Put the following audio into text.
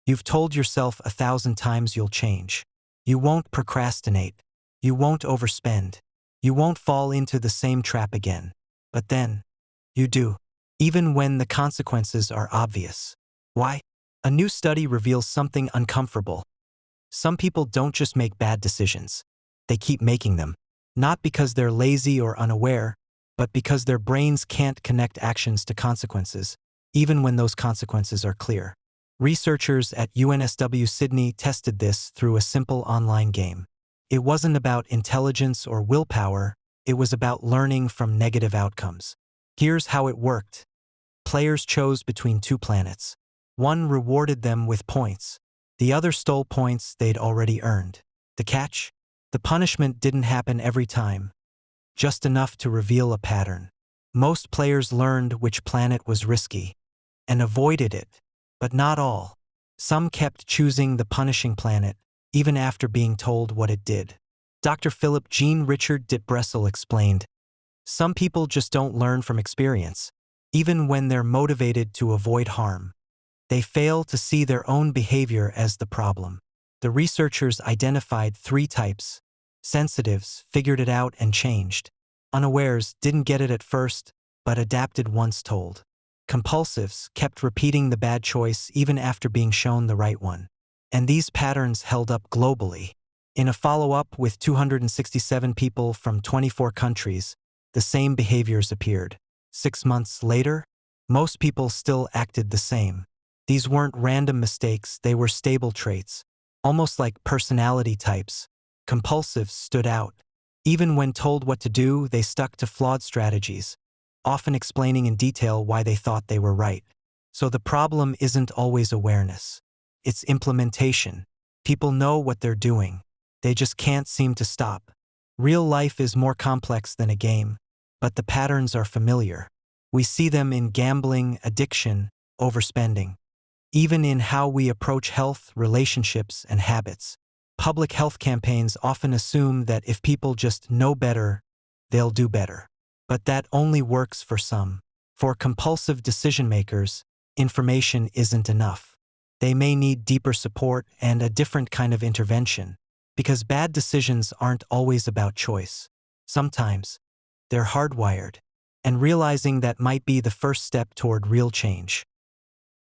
You've told yourself 1,000 times you'll change. You won't procrastinate. You won't overspend. You won't fall into the same trap again. But then, you do, even when the consequences are obvious. Why? A new study reveals something uncomfortable. Some people don't just make bad decisions. They keep making them. Not because they're lazy or unaware, but because their brains can't connect actions to consequences, even when those consequences are clear. Researchers at UNSW Sydney tested this through a simple online game. It wasn't about intelligence or willpower, it was about learning from negative outcomes. Here's how it worked. Players chose between two planets. One rewarded them with points. The other stole points they'd already earned. The catch? The punishment didn't happen every time, just enough to reveal a pattern. Most players learned which planet was risky and avoided it, but not all. Some kept choosing the punishing planet, even after being told what it did. Dr. Philip Jean Richard Dittbressel explained, "Some people just don't learn from experience, even when they're motivated to avoid harm. They fail to see their own behavior as the problem." The researchers identified 3 types. Sensitives figured it out and changed. Unawares didn't get it at first, but adapted once told. Compulsives kept repeating the bad choice even after being shown the right one. And these patterns held up globally. In a follow-up with 267 people from 24 countries, the same behaviors appeared. 6 months later, most people still acted the same. These weren't random mistakes, they were stable traits. Almost like personality types, compulsives stood out. Even when told what to do, they stuck to flawed strategies, often explaining in detail why they thought they were right. So the problem isn't always awareness. It's implementation. People know what they're doing. They just can't seem to stop. Real life is more complex than a game, but the patterns are familiar. We see them in gambling, addiction, overspending. Even in how we approach health, relationships, and habits. Public health campaigns often assume that if people just know better, they'll do better. But that only works for some. For compulsive decision-makers, information isn't enough. They may need deeper support and a different kind of intervention, because bad decisions aren't always about choice. Sometimes, they're hardwired, and realizing that might be the first step toward real change.